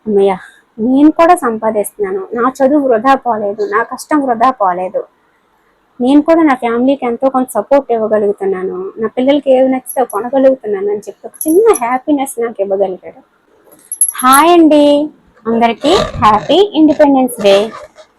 అమ్మయ్య, నేను కూడా సంపాదిస్తున్నాను, నా చదువు వృధా పోలేదు, నా కష్టం వృధా పోలేదు, నేను కూడా నా ఫ్యామిలీకి ఎంతో కొంత సపోర్ట్ ఇవ్వగలుగుతున్నాను, నా పిల్లలకి ఏది నచ్చితే కొనగలుగుతున్నాను అని చెప్పి ఒక చిన్న హ్యాపీనెస్ నాకు ఇవ్వగలిగాడు. హాయ్ అండి, అందరికీ happy independence day.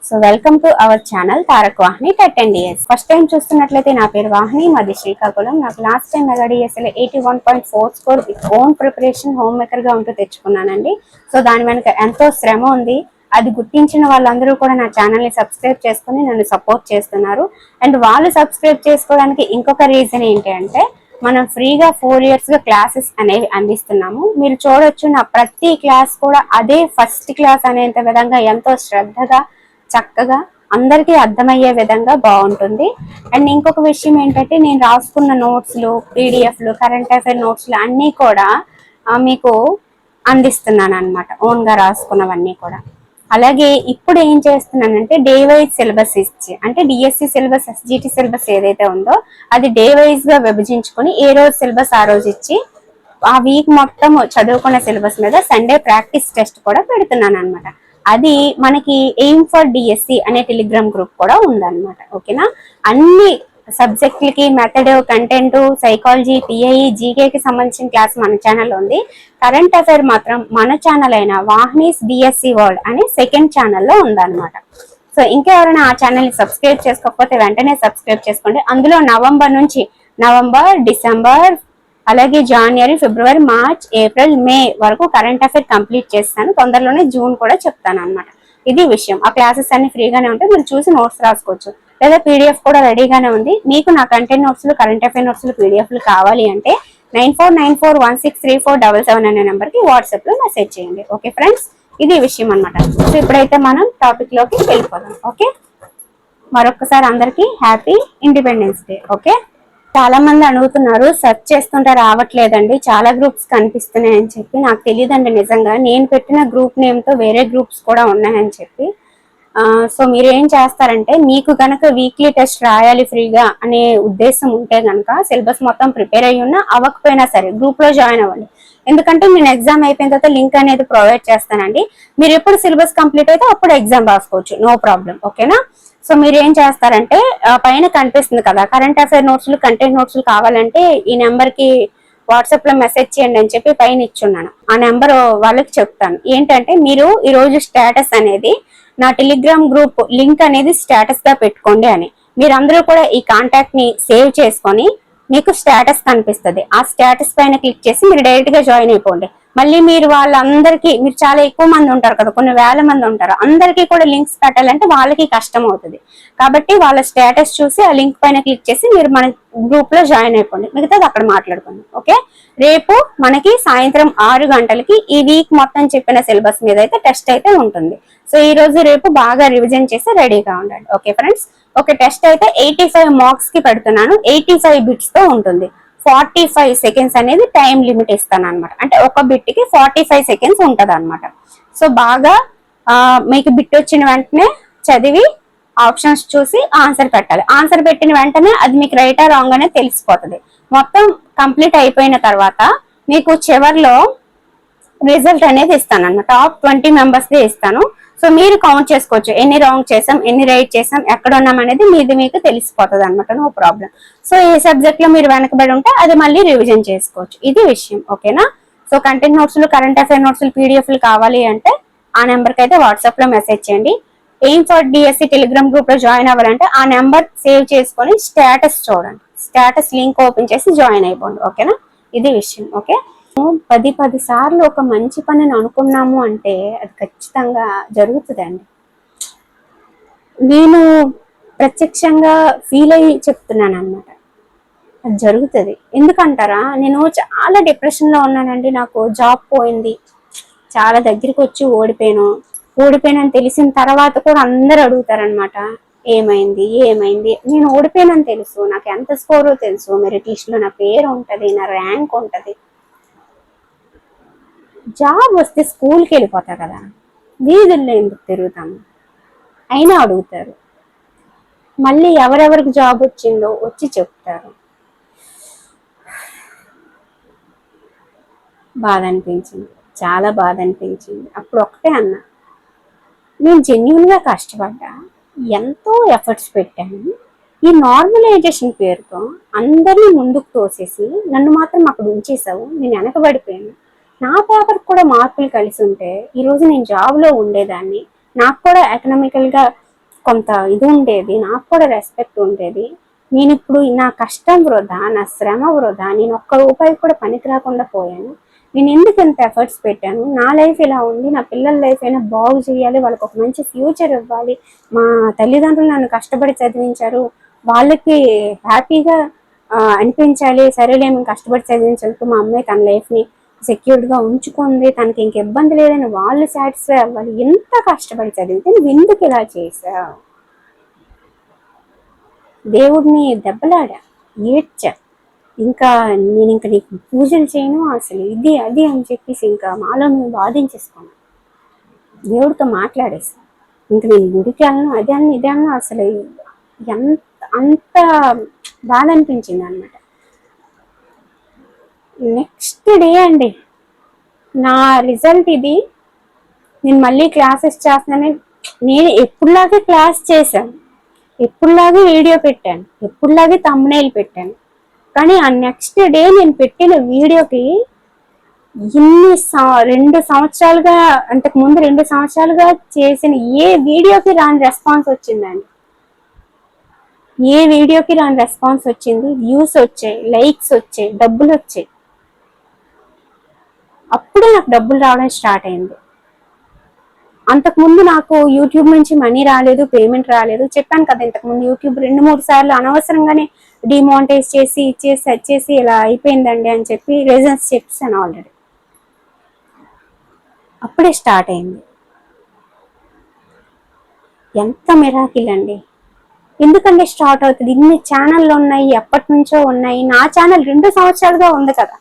So welcome to our channel Tarak Vahini TET and DS. First time చూస్తున్నట్లయితే నా పేరు వాహిని, మాది శ్రీకాకుళం. నాకు last time mega DSL 81.4 score with own preparation home maker గా ఉంటూ తెచ్చుకున్నానండి. సో దాని వెనక ఎంతో శ్రమ ఉంది. అది గుర్తించిన వాళ్ళందరూ కూడా నా ఛానల్ ని సబ్స్క్రైబ్ చేసుకుని నన్ను సపోర్ట్ చేస్తున్నారు. అండ్ వాళ్ళు సబ్స్క్రైబ్ చేసుకోవడానికి ఇంకొక రీజన్ ఏంటి అంటే, మనం ఫ్రీగా 4 years గా క్లాసెస్ అనేవి అందిస్తున్నాము. మీరు చూడొచ్చు, నా ప్రతి క్లాస్ కూడా అదే ఫస్ట్ క్లాస్ అనేంత విధంగా ఎంతో శ్రద్ధగా చక్కగా అందరికీ అర్థమయ్యే విధంగా బాగుంటుంది. అండ్ ఇంకొక విషయం ఏంటంటే, నేను రాసుకున్న నోట్స్లు, పీడిఎఫ్లు, కరెంట్ అఫైర్ నోట్స్లు అన్నీ కూడా మీకు అందిస్తున్నాను అనమాట, ఓన్గా రాసుకున్నవన్నీ కూడా. అలాగే ఇప్పుడు ఏం చేస్తున్నానంటే, డే వైజ్ సిలబస్ ఇచ్చి, అంటే డిఎస్సి సిలబస్, ఎస్జిటి సిలబస్ ఏదైతే ఉందో అది డే వైజ్ గా విభజించుకొని ఏ రోజు సిలబస్ ఆ రోజు ఇచ్చి ఆ వీక్ మొత్తం చదువుకున్న సిలబస్ మీద సండే ప్రాక్టీస్ టెస్ట్ కూడా పెడుతున్నాను అనమాట. అది మనకి ఎయిమ్ ఫర్ డిఎస్సి అనే టెలిగ్రామ్ గ్రూప్ కూడా ఉందన్నమాట. ఓకేనా, అన్ని సబ్జెక్టులకి మెథడ్, కంటెంట్, సైకాలజీ, పిఐ, జీకేకి సంబంధించిన క్లాస్ మన ఛానల్ ఉంది. కరెంట్ అఫైర్ మాత్రం మన ఛానల్ అయిన వాహినీస్ డిఎస్సి వరల్డ్ అనే సెకండ్ ఛానల్లో ఉందన్నమాట. సో ఇంకెవరైనా ఆ ఛానల్ ని సబ్స్క్రైబ్ చేసుకోకపోతే వెంటనే సబ్స్క్రైబ్ చేసుకోండి. అందులో నవంబర్, డిసెంబర్, అలాగే జనవరి, ఫిబ్రవరి, మార్చ్, ఏప్రిల్, మే వరకు కరెంట్ అఫైర్ కంప్లీట్ చేస్తాను. తొందరలోనే జూన్ కూడా చెప్తాను అనమాట. ఇది విషయం. ఆ క్లాసెస్ అన్ని ఫ్రీగానే ఉంటాయి, మీరు చూసి నోట్స్ రాసుకోవచ్చు. లేదా పీడిఎఫ్ కూడా రెడీగానే ఉంది. మీకు నా కంటెంట్ నోట్స్లు, కరెంట్ అఫైర్ నోట్స్లు, పీడిఎఫ్లు కావాలి అంటే 9494163477 అనే నెంబర్కి వాట్సాప్ లో మెసేజ్ చేయండి. ఓకే ఫ్రెండ్స్, ఇది విషయం అనమాట. సో ఇప్పుడైతే మనం టాపిక్ లోకి వెళ్ళిపోదాం. ఓకే, మరొకసారి అందరికీ హ్యాపీ ఇండిపెండెన్స్ డే. ఓకే, చాలా మంది అడుగుతున్నారు, సెర్చ్ చేస్తుంటే రావట్లేదండి, చాలా గ్రూప్స్ కనిపిస్తున్నాయి అని చెప్పి. నాకు తెలియదండి నిజంగా, నేను పెట్టిన గ్రూప్ నేమ్ తో వేరే గ్రూప్స్ కూడా ఉన్నాయని చెప్పి. సో మీరు ఏం చేస్తారంటే, మీకు కనుక వీక్లీ టెస్ట్ రాయాలి ఫ్రీగా అనే ఉద్దేశం ఉంటే కనుక, సిలబస్ మొత్తం ప్రిపేర్ అయ్యి ఉన్నా అవ్వకపోయినా సరే గ్రూప్ లో జాయిన్ అవ్వండి. ఎందుకంటే నేను ఎగ్జామ్ అయిపోయిన తర్వాత లింక్ అనేది ప్రొవైడ్ చేస్తానండి. మీరు ఎప్పుడు సిలబస్ కంప్లీట్ అయితే అప్పుడు ఎగ్జామ్ రాసుకోవచ్చు, నో ప్రాబ్లం. ఓకేనా, సో మీరు ఏం చేస్తారంటే, పైన కనిపిస్తుంది కదా కరెంట్ అఫైర్ నోట్స్లు, కంటెంట్ నోట్స్లు కావాలంటే ఈ నెంబర్ కి వాట్సాప్ లో మెసేజ్ చేయండి అని చెప్పి పైన ఇచ్చున్నాను. ఆ నెంబర్ వాళ్ళకి చెప్తాను. ఏంటంటే, మీరు ఈ రోజు స్టేటస్ అనేది నా టెలిగ్రామ్ గ్రూప్ లింక్ అనేది స్టేటస్ గా పెట్టుకోండి అని. మీరందరూ కూడా ఈ కాంటాక్ట్ ని సేవ్ చేసుకొని మీకు స్టేటస్ కనిపిస్తుంది, ఆ స్టేటస్ పైన క్లిక్ చేసి మీరు డైరెక్ట్ గా జాయిన్ అయిపోండి. మళ్ళీ మీరు వాళ్ళందరికీ, మీరు చాలా ఎక్కువ మంది ఉంటారు కదా, కొన్ని వేల మంది ఉంటారు, అందరికీ కూడా లింక్స్ పెట్టాలంటే వాళ్ళకి కష్టం అవుతుంది. కాబట్టి వాళ్ళ స్టేటస్ చూసి ఆ లింక్ పైన క్లిక్ చేసి మీరు మన గ్రూప్ లో జాయిన్ అయిపోండి. మిగతాది అక్కడ మాట్లాడుకోండి. ఓకే, రేపు మనకి సాయంత్రం 6 గంటలకి ఈ వీక్ మొత్తం చెప్పిన సిలబస్ మీద అయితే టెస్ట్ అయితే ఉంటుంది. సో ఈ రోజు రేపు బాగా రివిజన్ చేసి రెడీగా ఉండండి. ఓకే ఫ్రెండ్స్, ఒక టెస్ట్ అయితే 85 మార్క్స్ కి పెడుతున్నాను. 85 బిట్స్ తో ఉంటుంది. 45 సెకండ్స్ అనేది టైం లిమిట్ ఇస్తాను అనమాట. అంటే ఒక బిట్ కి 45 సెకండ్స్ ఉంటది అనమాట. సో బాగా మీకు బిట్ వచ్చిన వెంటనే చదివి ఆప్షన్స్ చూసి ఆన్సర్ పెట్టాలి. ఆన్సర్ పెట్టిన వెంటనే అది మీకు రైటా రాంగ్ అనేది తెలిసిపోతుంది. మొత్తం కంప్లీట్ అయిపోయిన తర్వాత మీకు చివర్లో రిజల్ట్ అనేది ఇస్తాను అనమాట. టాప్ 20 మెంబర్స్ ది ఇస్తాను. సో మీరు కౌంట్ చేసుకోవచ్చు, ఎన్ని రాంగ్ చేసాం, ఎన్ని రైట్ చేసాం, ఎక్కడ ఉన్నాం అనేది మీకు తెలిసిపోతుంది అనమాట, నో ప్రాబ్లం. సో ఏ సబ్జెక్ట్ లో మీరు వెనకబడి ఉంటే అది మళ్ళీ రివిజన్ చేసుకోవచ్చు. ఇది విషయం. ఓకేనా, సో కంటెంట్ నోట్స్లు, కరెంట్ అఫైర్ నోట్స్లు, పీడిఎఫ్లు కావాలి అంటే ఆ నెంబర్కి అయితే వాట్సాప్ లో మెసేజ్ చేయండి. Aim for DSC Telegram group లో జాయిన్ అవ్వాలంటే ఆ నెంబర్ సేవ్ చేసుకొని స్టేటస్ చూడండి, స్టేటస్ లింక్ ఓపెన్ చేసి జాయిన్ అయిపోండి. ఓకేనా, ఇది విషయం. ఓకే, 10 సార్లు ఒక మంచి పనిని అనుకున్నాము అంటే అది ఖచ్చితంగా జరుగుతుందండి. నేను ప్రత్యక్షంగా ఫీల్ అయ్యి చెప్తున్నాను అనమాట, అది జరుగుతుంది. ఎందుకంటారా, నేను చాలా డిప్రెషన్ లో ఉన్నానండి. నాకు జాబ్ పోయింది, చాలా దగ్గరికి వచ్చి ఓడిపోయానని తెలిసిన తర్వాత కూడా అందరు అడుగుతారనమాట, ఏమైంది ఏమైంది. నేను ఓడిపోయానని తెలుసు, నాకు ఎంత స్కోరో తెలుసు, మెరిట్ లిస్ట్ లో నా పేరు ఉంటది, నా ర్యాంక్ ఉంటది. జాబ్ వస్తే స్కూల్కి వెళ్ళిపోతా కదా, వీధుల్లో ఎందుకు తిరుగుతాము అయినా అడుగుతారు. మళ్ళీ ఎవరెవరికి జాబ్ వచ్చిందో వచ్చి చెప్తారు. బాధ అనిపించింది. చాలా బాధ అనిపించింది. అప్పుడు ఒకటే అన్నా, నేను జెన్యున్గా కష్టపడ్డా, ఎంతో ఎఫర్ట్స్ పెట్టాను. ఈ నార్మలైజేషన్ పేరుతో అందరినీ ముందుకు తోసేసి నన్ను మాత్రం అక్కడ ఉంచేసావు. నేను వెనకబడిపోయాను. నా పేపర్ కూడా మార్కులు కలిసి ఉంటే ఈరోజు నేను జాబ్లో ఉండేదాన్ని. నాకు కూడా ఎకనామికల్గా కొంత ఇది ఉండేది, నాకు కూడా రెస్పెక్ట్ ఉండేది. నేను ఇప్పుడు నా కష్టం వృధా, నా శ్రమ వృధా, నేను ఒక్క రూపాయి కూడా పనికి రాకుండా పోయాను. నేను ఎందుకు ఇంత ఎఫర్ట్స్ పెట్టాను? నా లైఫ్ ఇలా ఉంది, నా పిల్లల లైఫ్ అయినా బాగు చేయాలి, వాళ్ళకి ఒక మంచి ఫ్యూచర్ ఇవ్వాలి. మా తల్లిదండ్రులు నన్ను కష్టపడి చదివించారు, వాళ్ళకి హ్యాపీగా అనిపించాలి. సరేలే మేము కష్టపడి చదివించాలి, మా అమ్మాయి తన లైఫ్ని సెక్యూర్డ్గా ఉంచుకుంది, తనకి ఇంక ఇబ్బంది లేదని వాళ్ళు సాటిస్ఫై అవ్వాలి. ఎంత కష్టపడి చదివితే నువ్వు ఎందుకు ఇలా చేసావు? దేవుడిని దెబ్బలాడా, ఏడ్చా. ఇంకా నేను ఇంకా నీకు పూజలు చేయను, అసలు ఇది అది అని చెప్పేసి ఇంకా మాలో మేము బాధించేసుకున్నాం. దేవుడితో మాట్లాడేసి ఇంక నేను గుడికి వెళ్ళను, అదే అన్న ఇదే అన్న, అసలు అంత బాధ అనిపించింది అనమాట. నెక్స్ట్ డే అండి నా రిజల్ట్ ఇది. నేను మళ్ళీ క్లాసెస్ చేస్తున్నాను. నేను ఎప్పుడులాగే క్లాస్ చేశాను, ఎప్పుడులాగే వీడియో పెట్టాను, ఎప్పుడులాగే థంబ్నెయిల్ పెట్టాను. కానీ ఆ నెక్స్ట్ డే నేను పెట్టిన వీడియోకి 2 సంవత్సరాలుగా, అంతకు ముందు 2 సంవత్సరాలుగా చేసిన ఏ వీడియోకి రాని రెస్పాన్స్ వచ్చిందండి. ఏ వీడియోకి రాని రెస్పాన్స్ వచ్చింది. వ్యూస్ వచ్చాయి, లైక్స్ వచ్చాయి, డబ్బులు వచ్చాయి. అప్పుడే నాకు డబ్బులు రావడం స్టార్ట్ అయింది. అంతకుముందు నాకు యూట్యూబ్ నుంచి మనీ రాలేదు, పేమెంట్ రాలేదు. చెప్పాను కదా ఇంతకుముందు యూట్యూబ్ 2-3 సార్లు అనవసరంగానే డిమానిటైజ్ చేసి ఇచ్చేసి వచ్చేసి ఇలా అయిపోయిందండి అని చెప్పి రీజన్స్ చెప్పాను ఆల్రెడీ. అప్పుడే స్టార్ట్ అయింది. ఎంత మిరాకిల్ అండి! ఎందుకంటే స్టార్ట్ అవుతుంది. ఇన్ని ఛానళ్ళు ఉన్నాయి, ఎప్పటి నుంచో ఉన్నాయి. నా ఛానల్ 2 సంవత్సరాలుగా ఉంది కదా.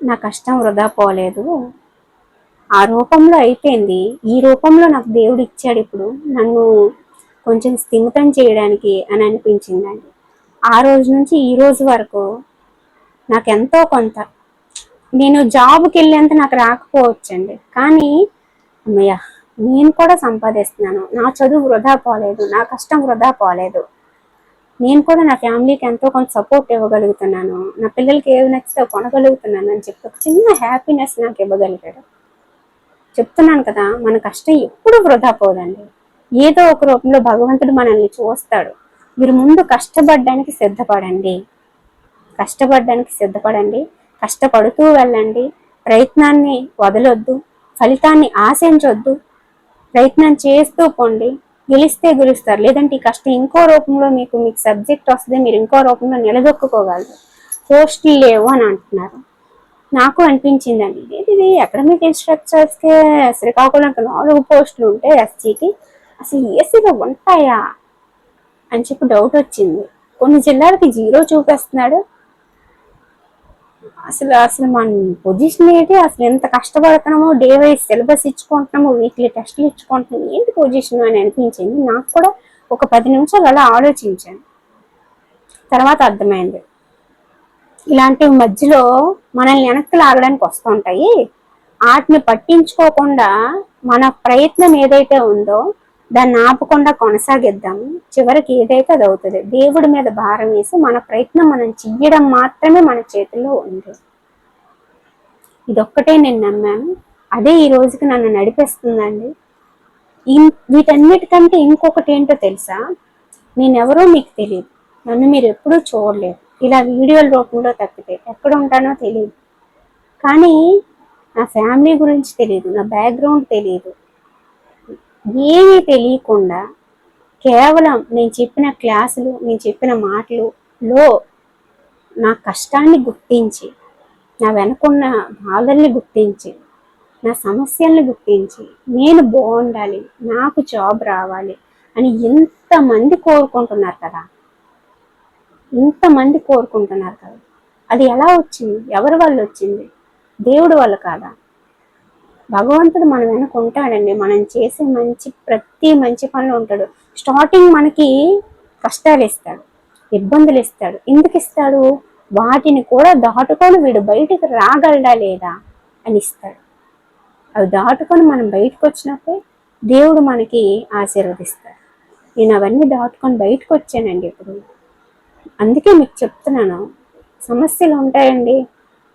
నా కష్టం వృధా పోలేదు. ఆ రూపంలో అయిపోయింది. ఈ రూపంలో నాకు దేవుడు ఇచ్చాడు ఇప్పుడు నన్ను కొంచెం స్థిమితం చేయడానికి అని అనిపించిందండి. ఆ రోజు నుంచి ఈ రోజు వరకు నాకు ఎంతో కొంత, నేను జాబ్కి వెళ్ళేంత నాకు రాకపోవచ్చండి, కానీ అమ్మయ్య నేను కూడా సంపాదిస్తున్నాను. నా చదువు వృధా పోలేదు, నా కష్టం వృధా పోలేదు. నేను కూడా నా ఫ్యామిలీకి ఎంతో కొంత సపోర్ట్ ఇవ్వగలుగుతున్నాను, నా పిల్లలకి ఏది నచ్చితే కొనగలుగుతున్నాను అని చెప్పి ఒక చిన్న హ్యాపీనెస్ నాకు ఇవ్వగలిగాడు. చెప్తున్నాను కదా, మన కష్టం ఎప్పుడు వృధా పోదండి. ఏదో ఒక రూపంలో భగవంతుడు మనల్ని చూస్తాడు. మీరు ముందు కష్టపడడానికి సిద్ధపడండి, కష్టపడడానికి సిద్ధపడండి, కష్టపడుతూ వెళ్ళండి. ప్రయత్నాన్ని వదలొద్దు, ఫలితాన్ని ఆశించొద్దు. ప్రయత్నం చేస్తూ పోండి. గెలిస్తే గెలుస్తారు, లేదంటే ఈ కష్టం ఇంకో రూపంలో మీకు సబ్జెక్ట్ వస్తుంది, మీరు ఇంకో రూపంలో నిలదొక్కుకోగలరు. పోస్టులు లేవు అని అంటున్నారు. నాకు అనిపించిందండి, ఇది అకాడమిక్ ఇన్స్ట్రక్టర్స్కే శ్రీకాకుళంకి 4 పోస్టులు ఉంటే ఎస్సీకి అసలు ఏసీలో ఉంటాయా అని చెప్పి డౌట్ వచ్చింది. కొన్ని జిల్లాలకి 0 చూపిస్తున్నాడు. అసలు మన పొజిషన్ ఏంటి? అసలు ఎంత కష్టపడుతున్నామో, డే వైజ్ సిలబస్ ఇచ్చుకుంటున్నాము, వీక్లీ టెస్టులు ఇచ్చుకుంటున్నాము, ఏంటి పొజిషన్ అని అనిపించింది. నాకు కూడా ఒక 10 నిమిషాలు అలా ఆలోచించాను. తర్వాత అర్థమైంది, ఇలాంటి మధ్యలో మనల్ని వెనక్కి లాగడానికి వస్తూ ఉంటాయి. వాటిని పట్టించుకోకుండా మన ప్రయత్నం ఏదైతే ఉందో దాన్ని ఆపకుండా కొనసాగిద్దాము. చివరికి ఏదైతే అది అవుతుంది. దేవుడి మీద భారం వేసి మన ప్రయత్నం మనం చెయ్యడం మాత్రమే మన చేతిలో ఉంది. ఇదొక్కటే నేను నమ్మాను, అదే ఈ రోజుకి నన్ను నడిపిస్తుందండి. వీటన్నిటికంటే ఇంకొకటి ఏంటో తెలుసా, నేనెవరో మీకు తెలియదు, నన్ను మీరు ఎప్పుడూ చూడలేదు, ఇలా వీడియోల రూపంలో తప్పితే ఎక్కడ ఉంటానో తెలియదు. కానీ నా ఫ్యామిలీ గురించి తెలియదు, నా బ్యాక్గ్రౌండ్ తెలియదు, ఏమీ తెలియకుండా కేవలం నేను చెప్పిన క్లాసులు, నేను చెప్పిన మాటలలో నా కష్టాన్ని గుర్తించి, నా వెనుకున్న బాధల్ని గుర్తించి, నా సమస్యల్ని గుర్తించి, నేను బాగుండాలి, నాకు జాబ్ రావాలి అని ఎంతమంది కోరుకుంటున్నారు కదా, ఇంతమంది కోరుకుంటున్నారు కదా. అది ఎలా వచ్చింది? ఎవరి వల్ల వచ్చింది? దేవుడి వల్ల కాదా? భగవంతుడు మన వెనక ఉంటాడండి. మనం చేసే ప్రతి మంచి పనులు ఉంటాడు. స్టార్టింగ్ మనకి కష్టాలు ఇస్తాడు, ఇబ్బందులు ఇస్తాడు. ఎందుకు ఇస్తాడు? వాటిని కూడా దాటుకొని వీడు బయటకు రాగలడా లేదా అని ఇస్తాడు. అవి దాటుకొని మనం బయటకు వచ్చినప్పుడే దేవుడు మనకి ఆశీర్వదిస్తాడు. నేను అవన్నీ దాటుకొని బయటకు వచ్చానండి ఇప్పుడు. అందుకే మీకు చెప్తున్నాను, సమస్యలు ఉంటాయండి.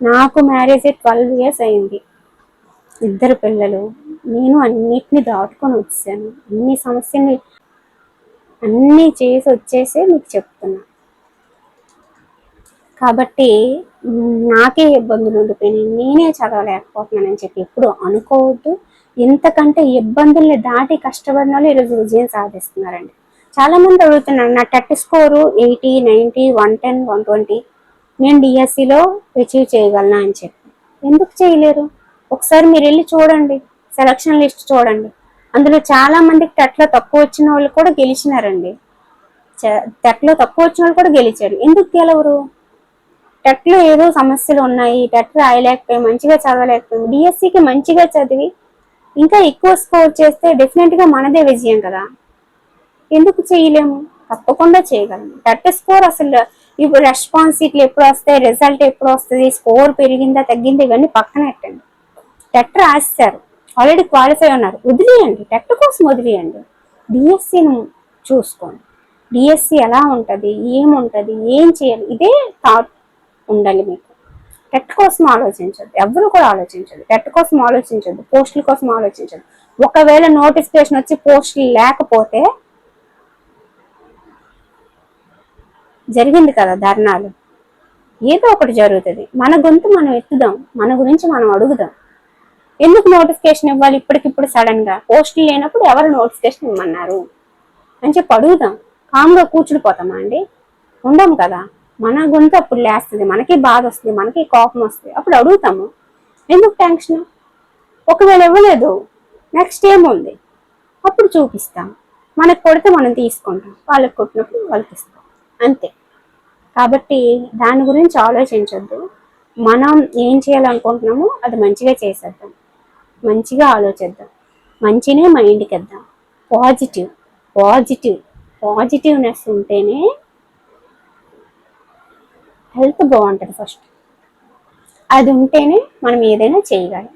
నాకు మ్యారేజ్ 12 years అయింది, 2 పిల్లలు. నేను అన్నిటిని దాటుకొని వచ్చాను. అన్ని సమస్యల్ని అన్నీ చేసి వచ్చేసే మీకు చెప్తున్నా. కాబట్టి నాకే ఇబ్బందులు ఉండిపోయినాయి, నేనే చదవలేకపోతున్నానని చెప్పి ఎప్పుడు అనుకోవద్దు. ఇంతకంటే ఇబ్బందుల్ని దాటి కష్టపడిన వాళ్ళు ఈరోజు విజయం సాధిస్తున్నారండి. చాలా మంది అడుగుతున్నారు, నా టెట్ స్కోరు 80, 90, 110, 120, నేను డిఎస్సిలో అచీవ్ చేయగలనా అని చెప్పి. ఎందుకు చేయలేరు? ఒకసారి మీరు వెళ్ళి చూడండి, సెలక్షన్ లిస్ట్ చూడండి. అందులో చాలా మందికి టెట్లో తక్కువ వచ్చిన వాళ్ళు కూడా గెలిచినారండి. టెట్లో తక్కువ వచ్చిన వాళ్ళు కూడా గెలిచారు. ఎందుకు గెలవరు? టెట్లో ఏదో సమస్యలు ఉన్నాయి, టెట్ రాయలేకపోయి, మంచిగా చదవలేకపోయి. డిఎస్సికి మంచిగా చదివి ఇంకా ఎక్కువ స్కోర్ చేస్తే డెఫినెట్గా మనదే విజయం కదా. ఎందుకు చేయలేము? తప్పకుండా చేయగలము. టెట్ స్కోర్ అసలు ఇప్పుడు రెస్పాన్సిబిలిటీ ఎప్పుడు వస్తాయి, రిజల్ట్ ఎప్పుడు వస్తుంది, స్కోర్ పెరిగిందా తగ్గిందా ఇవన్నీ పక్కన పెట్టండి. టెట్ రాశారు, ఆల్రెడీ క్వాలిఫై ఉన్నారు, వదిలేయండి. టెట్ కోసం వదిలేయండి. డిఎస్సిని చూసుకోండి. డిఎస్సి ఎలా ఉంటుంది, ఏముంటుంది, ఏం చేయాలి, ఇదే థాట్ ఉండాలి మీకు. టెట్ కోసం ఆలోచించద్దు, ఎవరు కూడా ఆలోచించదు. టెట్ కోసం ఆలోచించద్దు, పోస్టుల కోసం ఆలోచించదు. ఒకవేళ నోటిఫికేషన్ వచ్చి పోస్టులు లేకపోతే, జరిగింది కదా ధర్నాలు, ఏదో ఒకటి జరుగుతుంది. మన గొంతు మనం ఎత్తుదాం, మన గురించి మనం అడుగుదాం. ఎందుకు నోటిఫికేషన్ ఇవ్వాలి ఇప్పటికిప్పుడు సడన్ గా? పోస్టులు లేనప్పుడు ఎవరు నోటిఫికేషన్ ఇవ్వమన్నారు అని చెప్పి అడుగుదాం. కామ్గా కూర్చుడిపోతామా అండి? ఉండం కదా. మన గొంతు అప్పుడు లేస్తుంది, మనకి బాధ వస్తుంది, మనకి కోపం వస్తుంది, అప్పుడు అడుగుతాము. ఎందుకు టెన్షన్? ఒకవేళ ఇవ్వలేదు, నెక్స్ట్ ఏముంది, అప్పుడు చూపిస్తాం. మనకు కొడితే మనం తీసుకుంటాం, వాళ్ళకి కొట్టినప్పుడు వాళ్ళకి ఇస్తాం, అంతే. కాబట్టి దాని గురించి ఆలోచించొద్దు. మనం ఏం చేయాలనుకుంటున్నామో అది మంచిగా చేసేద్దాం, మంచిగా ఆలోచిద్దాం, మంచినే మైండ్కి ఇద్దాం. పాజిటివ్నెస్ ఉంటేనే హెల్త్ బాగుంటుంది. ఫస్ట్ అది ఉంటేనే మనం ఏదైనా చేయగలం.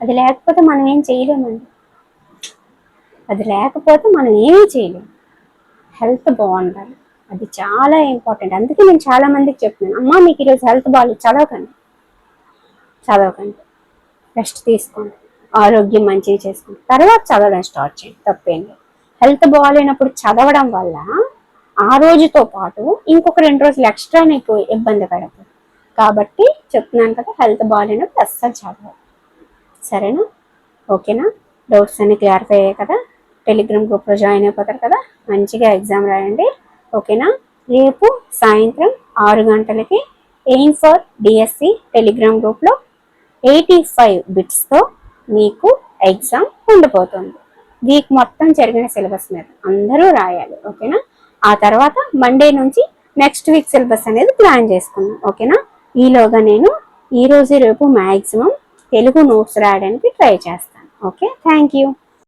అది లేకపోతే మనం ఏం చేయలేమండి. అది లేకపోతే మనం ఏమీ చేయలేము. హెల్త్ బాగుండాలి, అది చాలా ఇంపార్టెంట్. అందుకే నేను చాలా మందికి చెప్తున్నాను, అమ్మా మీకు ఈరోజు హెల్త్ బాగాలేదు, చదవకండి, రెస్ట్ తీసుకోండి, ఆరోగ్యం మంచిగా చేసుకోండి, తర్వాత చదవడం స్టార్ట్ చేయండి, తప్పేంటి. హెల్త్ బాగాలేనప్పుడు చదవడం వల్ల ఆ రోజుతో పాటు ఇంకొక 2 రోజులు ఎక్స్ట్రా నీకు ఇబ్బంది పడతారు. కాబట్టి చెప్తున్నాను కదా, హెల్త్ బాగాలేనప్పుడు అస్సలు చదవాలి. సరేనా? ఓకేనా? డౌట్స్ అన్ని క్లారిఫై అయ్యాయి కదా? టెలిగ్రామ్ గ్రూప్లో జాయిన్ అయిపోతారు కదా, మంచిగా ఎగ్జామ్ రాయండి. ఓకేనా? రేపు సాయంత్రం 6 గంటలకి ఎయిమ్ ఫర్ డిఎస్సి టెలిగ్రామ్ గ్రూప్లో 85 బిట్స్తో మీకు ఎగ్జామ్ ఉండిపోతుంది. వీక్ మొత్తం జరిగిన సిలబస్ మీద అందరూ రాయాలి. ఓకేనా? ఆ తర్వాత మండే నుంచి నెక్స్ట్ వీక్ సిలబస్ అనేది ప్లాన్ చేసుకున్నాం. ఓకేనా? ఈలోగా నేను ఈరోజు రేపు మ్యాక్సిమం తెలుగు నోట్స్ రాయడానికి ట్రై చేస్తాను. Okay, thank you.